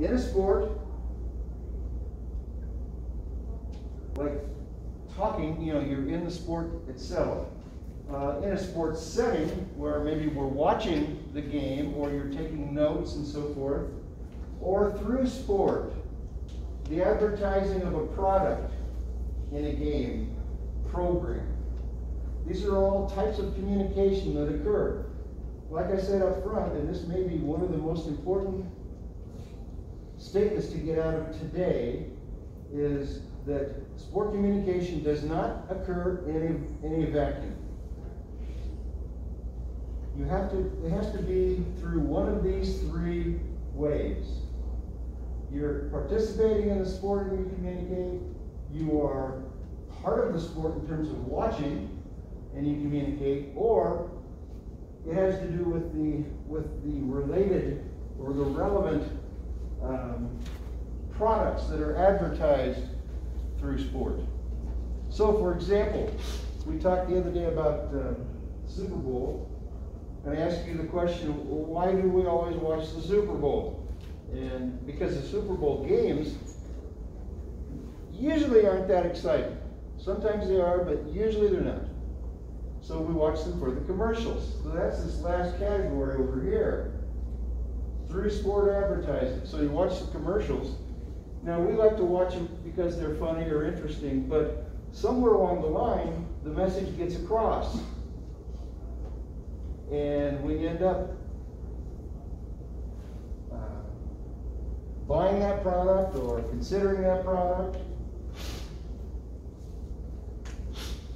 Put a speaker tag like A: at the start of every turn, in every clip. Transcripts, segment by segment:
A: in a sport, like talking, you're in the sport itself. In a sports setting where maybe we're watching the game or you're taking notes and so forth, or through sport, the advertising of a product in a game, program. These are all types of communication that occur. Like I said up front, and this may be one of the most important statements to get out of today, is that sport communication does not occur in a vacuum. It has to be through one of these three ways. You're participating in the sport and you communicate. You are part of the sport in terms of watching and you communicate, or it has to do with the related or the relevant products that are advertised through sport. So, for example, we talked the other day about Super Bowl, and I asked you the question, well, why do we always watch the Super Bowl? And because the Super Bowl games usually aren't that exciting. Sometimes they are, but usually they're not. So we watch them for the commercials. So that's this last category over here. Through sport advertising. So you watch the commercials. Now we like to watch them because they're funny or interesting, but somewhere along the line, the message gets across. And we end up buying that product or considering that product.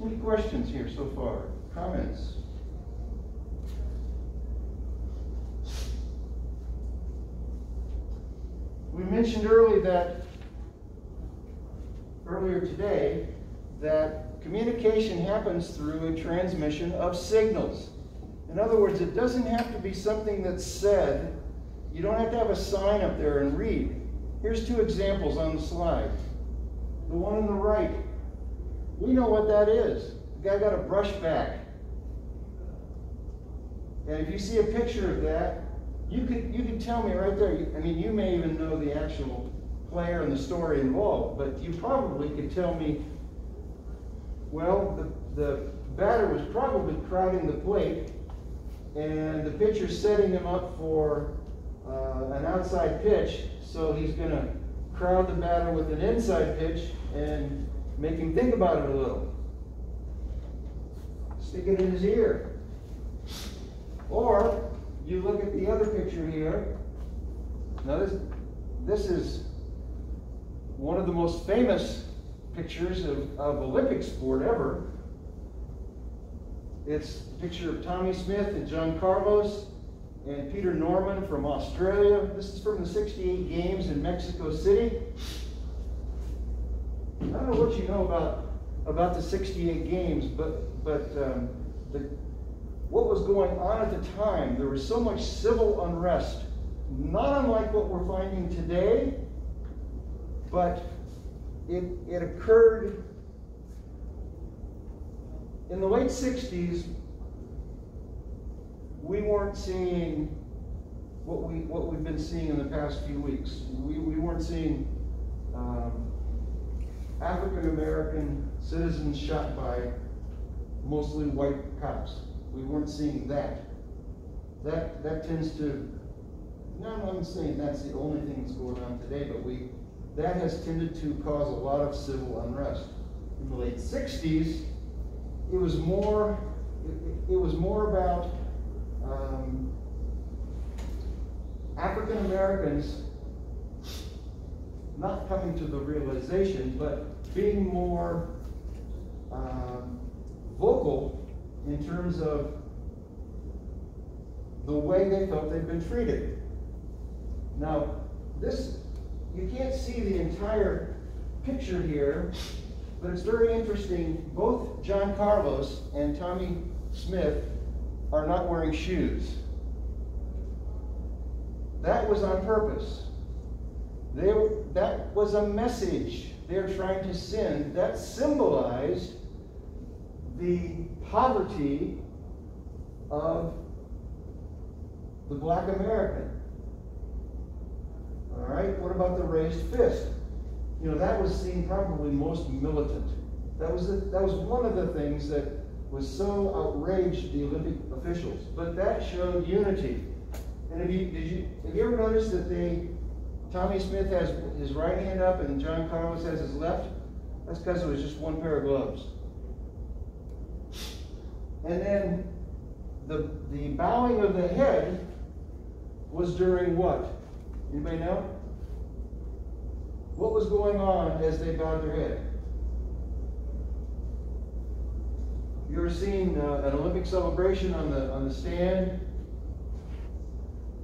A: Any questions here so far? Comments? We mentioned earlier today that communication happens through a transmission of signals. In other words, it doesn't have to be something that's said. You don't have to have a sign up there and read. Here's two examples on the slide. The one on the right, we know what that is. The guy got a brush back. And if you see a picture of that, you could tell me right there. I mean, you may even know the actual player and the story involved, but you probably could tell me, well, the batter was probably crowding the plate, and the pitcher's setting him up for an outside pitch, so he's going to crowd the batter with an inside pitch and make him think about it a little. Stick it in his ear. Or you look at the other picture here. Now this is one of the most famous pictures of Olympic sport ever. It's a picture of Tommy Smith and John Carlos and Peter Norman from Australia. This is from the '68 games in Mexico City. I don't know what you know about the '68 games, but what was going on at the time, there was so much civil unrest, not unlike what we're finding today, but it occurred in the late '60s. We weren't seeing what we've been seeing in the past few weeks. We weren't seeing African American citizens shot by mostly white cops. We weren't seeing that. That tends to, no, I'm saying that's the only thing that's going on today, but that has tended to cause a lot of civil unrest. In the late '60s, it was more about African Americans not coming to the realization, but being more vocal in terms of the way they felt they'd been treated. Now, you can't see the entire picture here, but it's very interesting. Both John Carlos and Tommy Smith are not wearing shoes. That was on purpose. That was a message they're trying to send that symbolized the poverty of the black American. All right? about the raised fist? You know, that was seen probably most militant. That was one of the things that was so outraged the Olympic officials. But that showed unity. And have you ever noticed that Tommie Smith has his right hand up and John Carlos has his left? That's because it was just one pair of gloves. And then the bowing of the head was during what? Anybody know? What was going on as they bowed their head? You ever seen an Olympic celebration on the stand?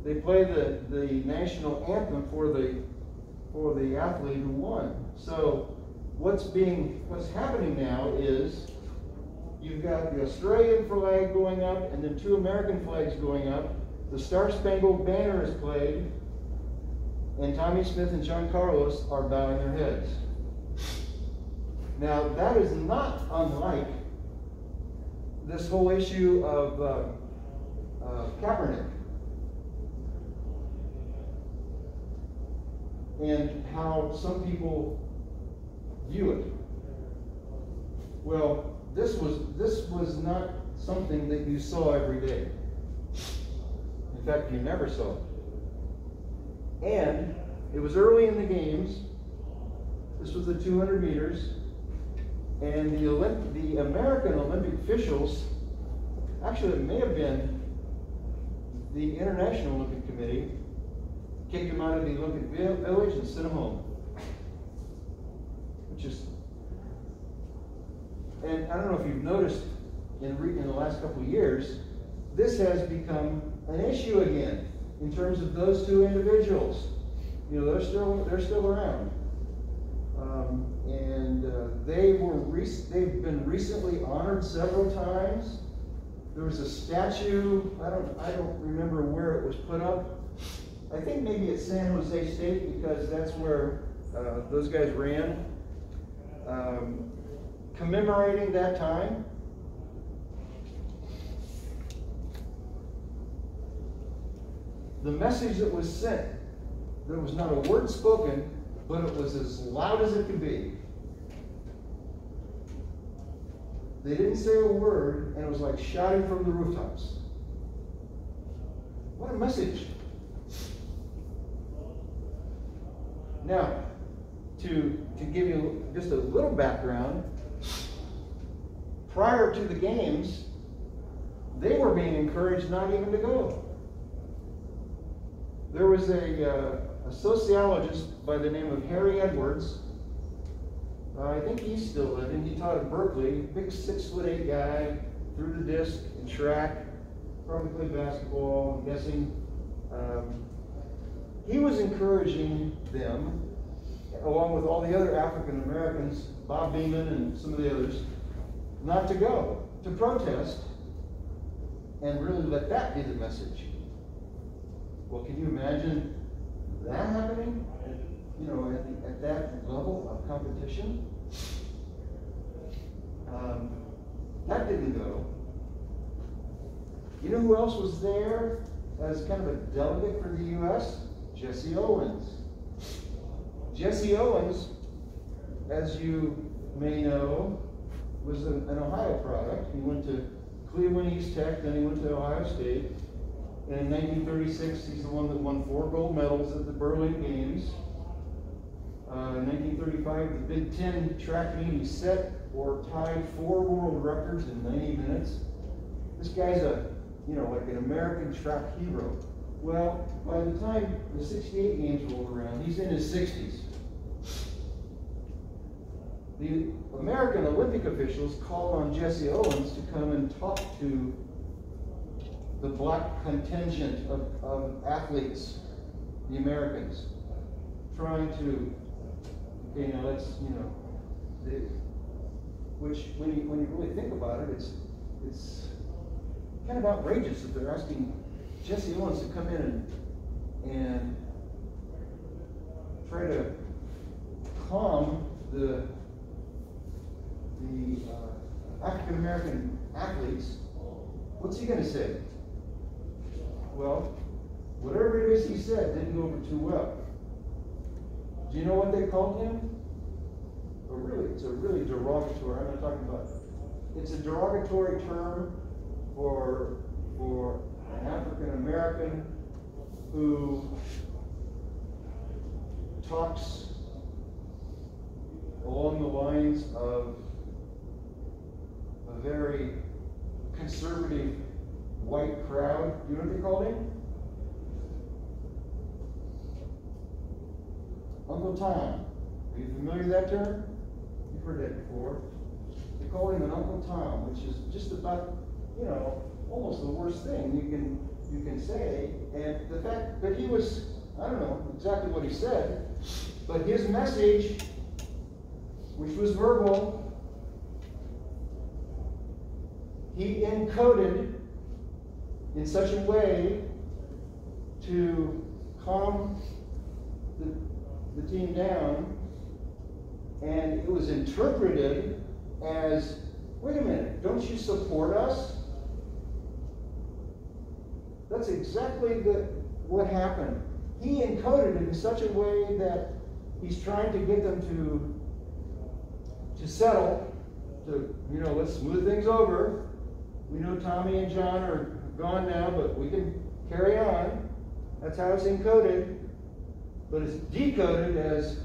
A: They play the national anthem for the athlete who won. So what's happening now is you've got the Australian flag going up and then 2 American flags going up. The Star-Spangled Banner is played, and Tommie Smith and John Carlos are bowing their heads. Now, that is not unlike this whole issue of Kaepernick and how some people view it. Well, this was not something that you saw every day. In fact, you never saw it. And it was early in the games. This was the 200 meters. And the American Olympic officials, actually it may have been the International Olympic Committee, kicked him out of the Olympic Village and sent him home. Which is, and I don't know if you've noticed in the last couple of years, this has become an issue again in terms of those 2 individuals. You know, they're still around. They've been recently honored several times. There was a statue, I don't remember where it was put up. I think maybe at San Jose State, because that's where those guys ran, commemorating that time. The message that was sent, there was not a word spoken, but it was as loud as it could be. They didn't say a word, and it was like shouting from the rooftops. What a message. Now, to give you just a little background, prior to the games, they were being encouraged not even to go. There was a sociologist by the name of Harry Edwards. I think he's still living. He taught at Berkeley. Big 6'8" guy, threw the disc in track, probably played basketball, I'm guessing. He was encouraging them, along with all the other African Americans, Bob Beamon and some of the others, not to go, to protest, and really let that be the message. Well, can you imagine that happening? You know, at that level of competition? That didn't go. You know who else was there as kind of a delegate for the U.S.? Jesse Owens. Jesse Owens, as you may know, was an Ohio product. He went to Cleveland East Tech, then he went to Ohio State. And in 1936, he's the one that won 4 gold medals at the Berlin Games. In 1935, the Big Ten track meet, he set or tied 4 world records in 90 minutes. This guy's like an American track hero. Well, by the time the 68 games rolled around, he's in his 60s. The American Olympic officials called on Jesse Owens to come and talk to the black contingent of athletes, the Americans, trying to, which when you really think about it, it's kind of outrageous that they're asking Jesse Owens to come in and try to calm the African American athletes. What's he going to say? Well, whatever it is he said didn't go over too well. Do you know what they called him? It's a really derogatory, I'm not talking about, it's a derogatory term for an African American who talks along the lines of a very conservative white crowd. Do you know what they called him? Uncle Tom. Are you familiar with that term? You've heard that before. They call him an Uncle Tom, which is just about, you know, almost the worst thing you can say. And the fact that he was, I don't know exactly what he said, but his message, which was verbal, he encoded in such a way to calm the team down, and it was interpreted as, wait a minute, don't you support us? That's exactly what happened. He encoded it in such a way that he's trying to get them to settle, to, you know, let's smooth things over. We know Tommy and John are gone now, but we can carry on. That's how it's encoded. But it's decoded as,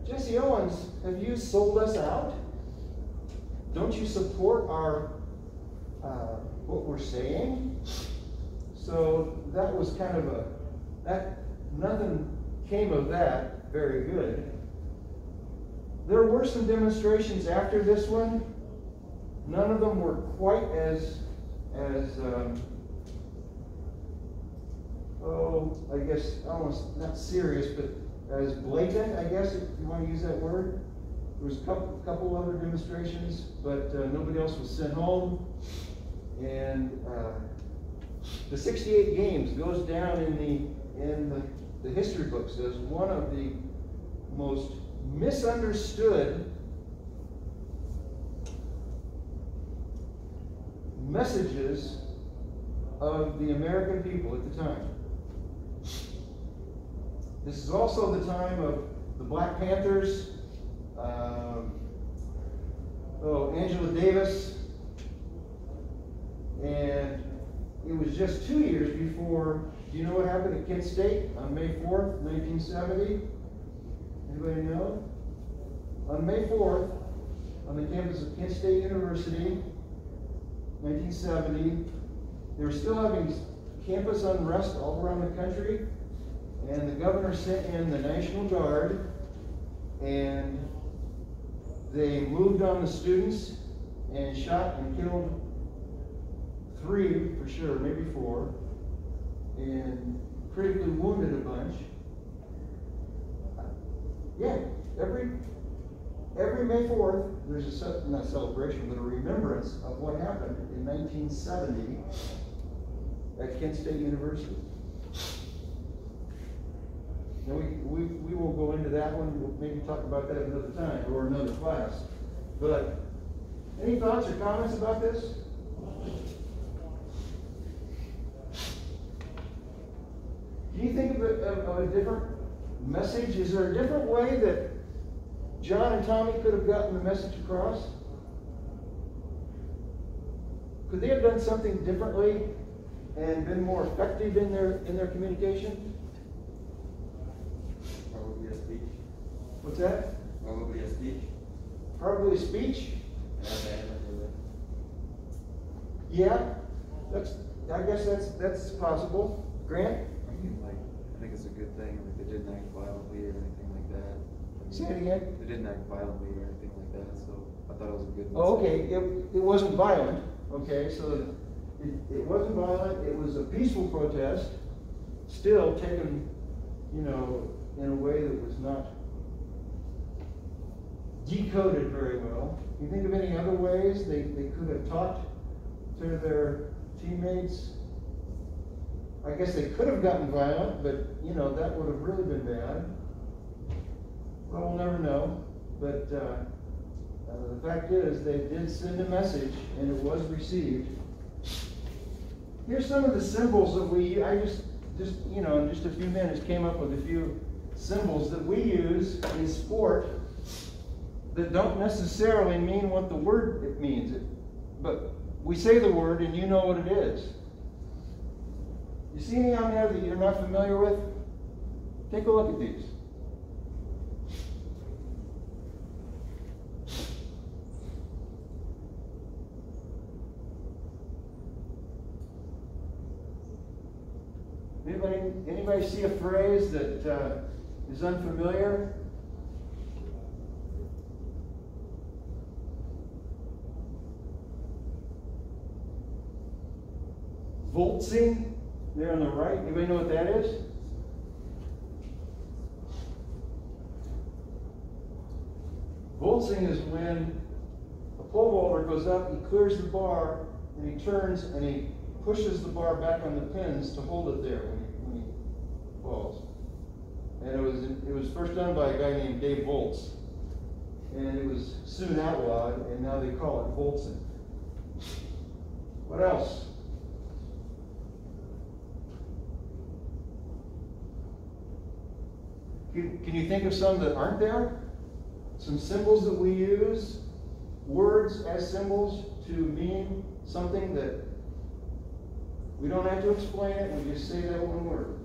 A: Jesse Owens, have you sold us out? Don't you support our what we're saying? So that was kind of nothing came of that very good. There were some demonstrations after this one. None of them were quite as I guess almost not serious, but as blatant, I guess, if you want to use that word. There was a couple other demonstrations, but nobody else was sent home. And the 68 games goes down in the history books as one of the most misunderstood messages of the American people at the time. This is also the time of the Black Panthers, Angela Davis, and it was just 2 years before, do you know what happened at Kent State on May 4th, 1970? Anybody know? On May 4th, on the campus of Kent State University, 1970, they were still having campus unrest all around the country, and the governor sent in the National Guard, and they moved on the students and shot and killed 3 for sure, maybe 4, and critically wounded a bunch. Yeah, every May 4th, there's not a celebration, but a remembrance of what happened in 1970 at Kent State University. Now we will go into that one. We'll maybe talk about that another time or another class. But any thoughts or comments about this? Can you think of a different message? Is there a different way that John and Tommy could have gotten the message across? Could they have done something differently and been more effective in their communication?
B: Probably a speech.
A: What's that?
B: Probably a speech.
A: Probably a speech? Yeah, I guess that's possible. Grant?
B: I think it's a good thing. Like, they didn't act violently or anything like that.
A: Say it again.
B: They didn't act violently or anything like that, so I thought it was a good message.
A: Oh, okay. It wasn't violent. Okay, so it wasn't violent. It was a peaceful protest, still taken, in a way that was not decoded very well. Can you think of any other ways they could have talked to their teammates? I guess they could have gotten violent, but that would have really been bad. Well, we'll never know. But the fact is, they did send a message, and it was received. Here's some of the symbols that I just in just a few minutes came up with a few symbols that we use in sport that don't necessarily mean what the word it means. But we say the word and you know what it is. You see any on there that you're not familiar with? Take a look at these. Anybody see a phrase that is unfamiliar? Voltzing, there on the right. Anybody know what that is? Voltzing is when a pole vaulter goes up, he clears the bar, and he turns and he pushes the bar back on the pins to hold it there when he falls. And it was first done by a guy named Dave Volz. And it was soon outlawed, and now they call it Voltzing. What else? Can you think of some that aren't there? Some symbols that we use, words as symbols to mean something that we don't have to explain it, we just say that one word.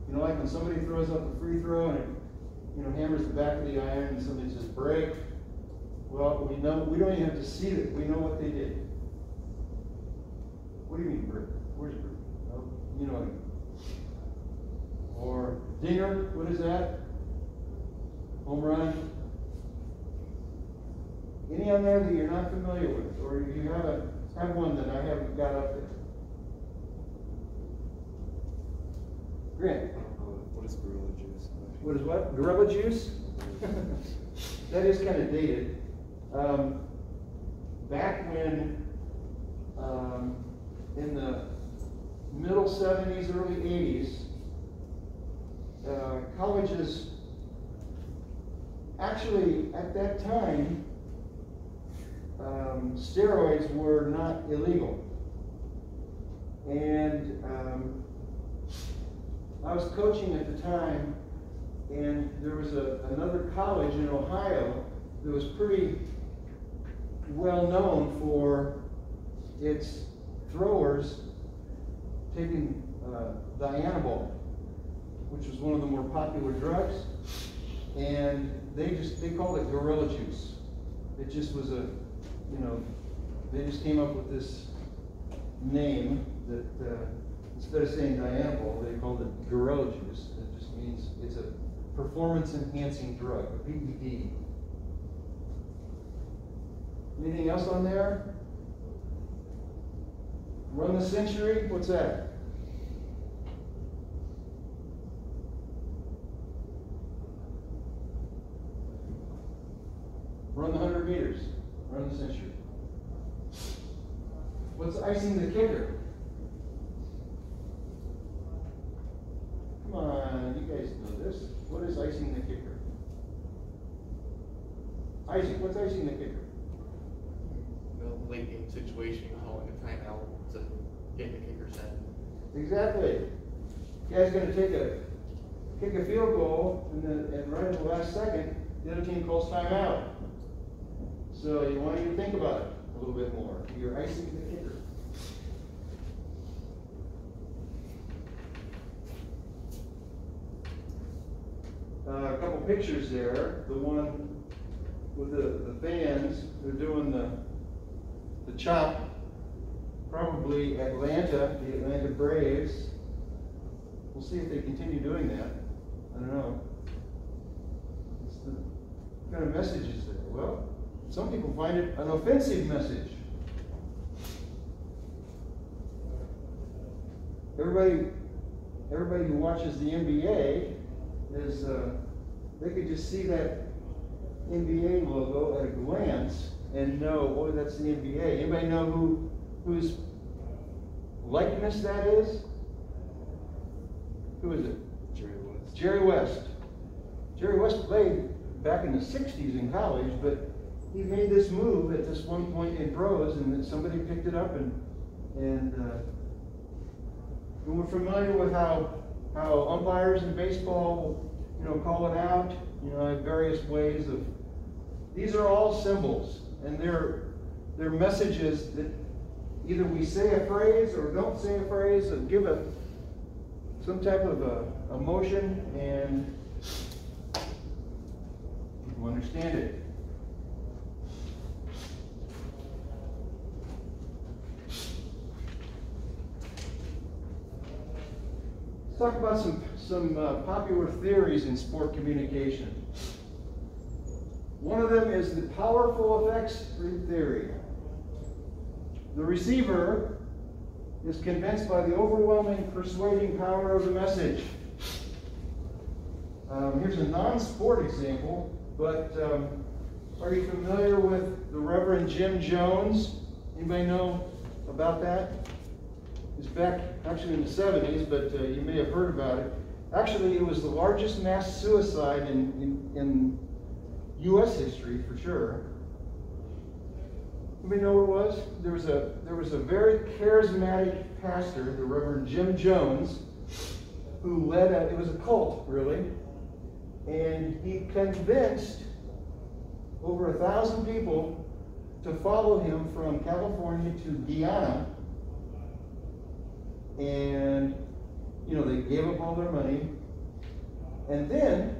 A: You know, like when somebody throws up a free throw and it, hammers the back of the iron and somebody says break. Well, we don't even have to see it. We know what they did. What do you mean break? Where's break? Oh, you know what I mean. Or dinger, what is that? Home run. Any on there that you're not familiar with, or you have one that I haven't got up there? Grant.
B: What is Gorilla Juice?
A: What is what? Gorilla Juice? That is kind of dated. Back when, in the middle 70s, early 80s, colleges, actually at that time, steroids were not illegal. And I was coaching at the time, and there was another college in Ohio that was pretty well known for its throwers taking Dianabol, which was one of the more popular drugs, and they called it Gorilla Juice. It just was they just came up with this name that instead of saying Dianabol, they called it Gorilla Juice. It just means it's a performance-enhancing drug, a PED. Anything else on there? Run the century? What's that? Run the 100 meters. Run the century. What's icing the kicker? Come on, you guys know this. What is icing the kicker? Isaac, what's icing the kicker?
C: The late game situation, calling a timeout to get the kicker set.
A: Exactly. The guy's going to kick a field goal, and right at the last second, the other team calls timeout. So you want you to think about it a little bit more. You're icing the kicker. A couple pictures there. The one with the fans, they're doing the chop. Probably Atlanta, the Atlanta Braves. We'll see if they continue doing that. I don't know. What's the kind of message is there? Well, some people find it an offensive message. Everybody who watches the NBA is they could just see that NBA logo at a glance and know, oh, that's the NBA. Anybody know whose likeness that is? Who is it?
B: Jerry West.
A: Jerry West. Jerry West played back in the 60s in college, but he made this move at this one point in pros, and then somebody picked it up and And we're familiar with how umpires in baseball, call it out, in various ways of, these are all symbols, and they're messages that either we say a phrase or don't say a phrase and give it some type of a emotion, and people understand it. Let's talk about some popular theories in sport communication. One of them is the powerful effects theory. The receiver is convinced by the overwhelming persuading power of the message. Here's a non-sport example, but are you familiar with the Reverend Jim Jones? Anybody know about that? It's back actually in the 70s, but you may have heard about it. Actually, it was the largest mass suicide in U.S. history, for sure. Anybody know what it was? There was a very charismatic pastor, the Reverend Jim Jones, who led it was a cult, really, and he convinced over 1,000 people to follow him from California to Guyana, and they gave up all their money, and then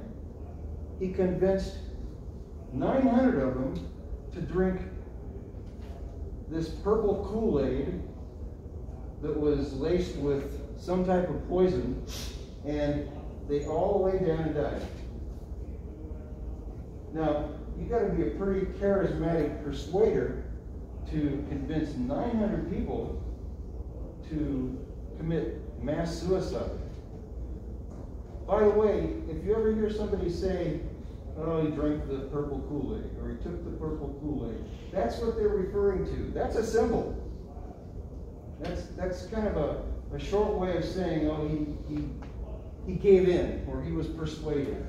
A: he convinced 900 of them to drink this purple Kool-Aid that was laced with some type of poison, and they all lay down and died. Now, you got to be a pretty charismatic persuader to convince 900 people to commit mass suicide. By the way, if you ever hear somebody say, oh, he drank the purple Kool-Aid, or he took the purple Kool-Aid, that's what they're referring to. That's a symbol. That's kind of a short way of saying, oh, he gave in, or he was persuaded.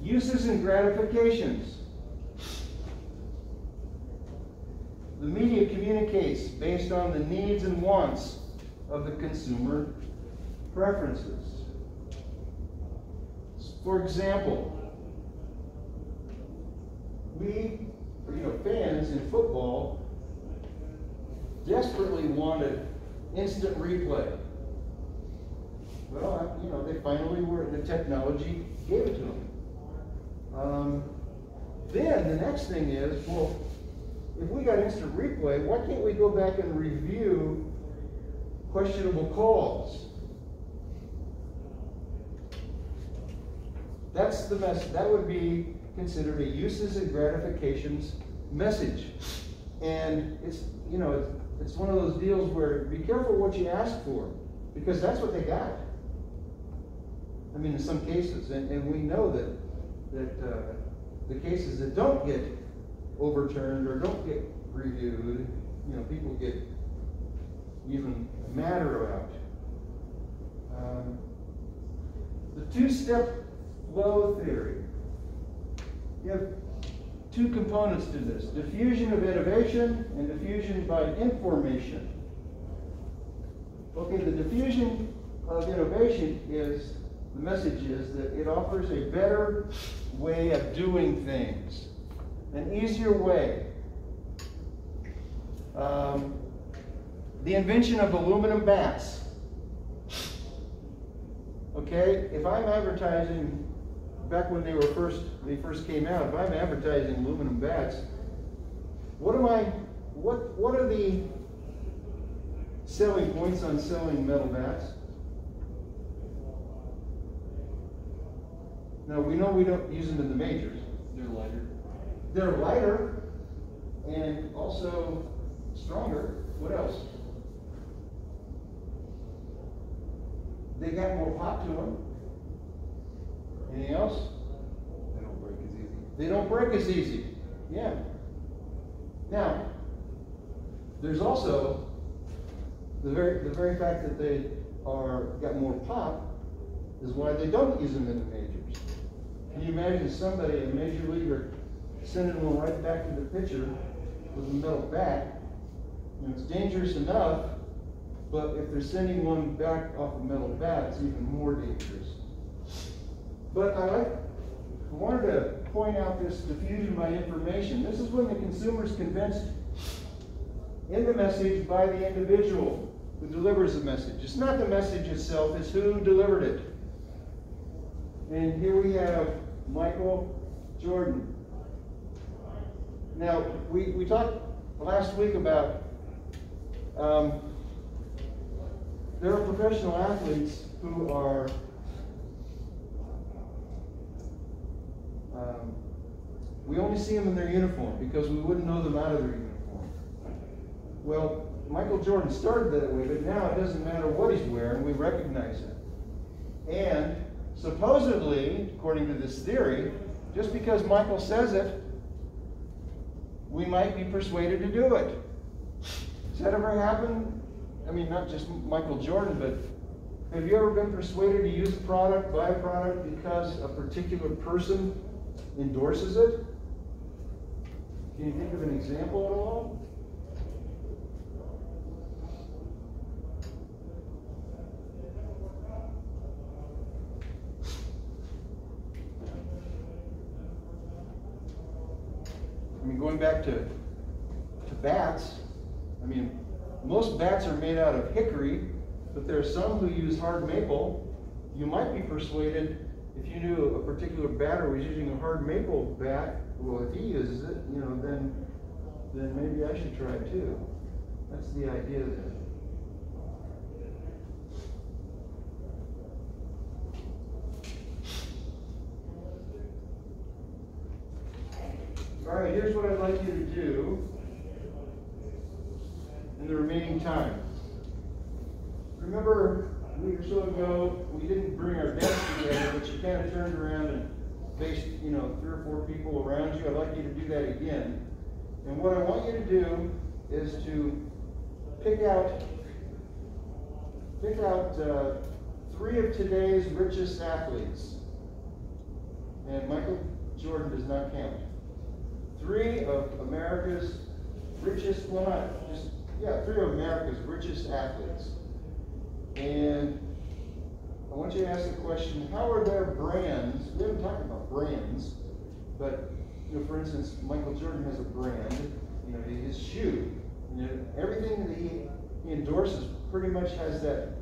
A: Uses and gratifications. The media communicates based on the needs and wants of the consumer preferences. For example, we, fans in football desperately wanted instant replay. Well, they finally the technology gave it to them. Then the next thing is, well, if we got instant replay, why can't we go back and review questionable calls? That's the message. That would be considered a uses and gratifications message. And it's one of those deals where be careful what you ask for, because that's what they got. I mean, in some cases, and we know that the cases that don't get overturned or don't get reviewed, people get even madder about. The two-step flow theory. You have two components to this: diffusion of innovation and diffusion by information. Okay, the diffusion of innovation is, the message is that it offers a better way of doing things, an easier way. The invention of aluminum bats. Okay, if I'm advertising, back when they first came out, if I'm advertising aluminum bats, what are the selling points on selling metal bats? Now, we know we don't use them in the majors.
B: They're lighter.
A: They're lighter and also stronger. What else? They got more pop to them. Anything else?
B: They don't break as easy.
A: They don't break as easy. Yeah. Now, there's also the very fact that they got more pop is why they don't use them in the majors. Can you imagine somebody, a major leaguer, sending one right back to the pitcher with a metal bat? It's dangerous enough But if they're sending one back off a metal bat, it's even more dangerous. But I wanted to point out this diffusion by information. This is when the consumer is convinced in the message by the individual who delivers the message. It's not the message itself, it's who delivered it. And here we have Michael Jordan. Now, we talked last week about there are professional athletes who are we only see them in their uniform because we wouldn't know them out of their uniform. Well, Michael Jordan started that way, but now it doesn't matter what he's wearing, we recognize it. And supposedly, according to this theory, just because Michael says it, we might be persuaded to do it. Has that ever happened? I mean, not just Michael Jordan, but have you ever been persuaded to use a product, buy a product, because a particular person endorses it? Can you think of an example at all? I mean, going back to bats, I mean, most bats are made out of hickory, but there are some who use hard maple. You might be persuaded, if you knew a particular batter was using a hard maple bat, well, if he uses it, you know, then maybe I should try it too. That's the idea there. All right, here's what I'd like you to do in the remaining time. Remember, a week or so ago, we didn't bring our desks together, but you kind of turned around and faced, you know, 3 or 4 people around you. I'd like you to do that again. And what I want you to do is to pick out 3 of today's richest athletes. And Michael Jordan does not count. 3 of America's richest, well, not just, yeah, 3 of America's richest athletes. And I want you to ask the question, how are their brands? We haven't talked about brands, but, you know, for instance, Michael Jordan has a brand, you know, his shoe. You know, everything that he endorses pretty much has that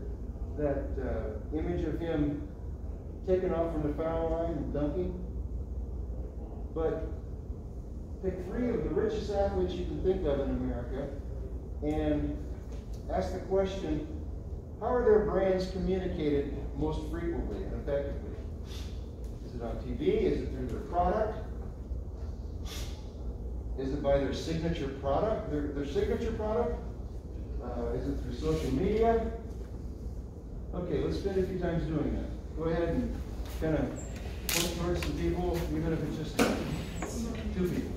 A: image of him taking off from the foul line and dunking. But pick 3 of the richest athletes you can think of in America and ask the question, how are their brands communicated most frequently and effectively? Is it on TV? Is it through their product? Is it by their signature product? Their signature product? Is it through social media? Okay, let's spend a few times doing that. Go ahead and kind of point towards some people, even if it's just 2 people.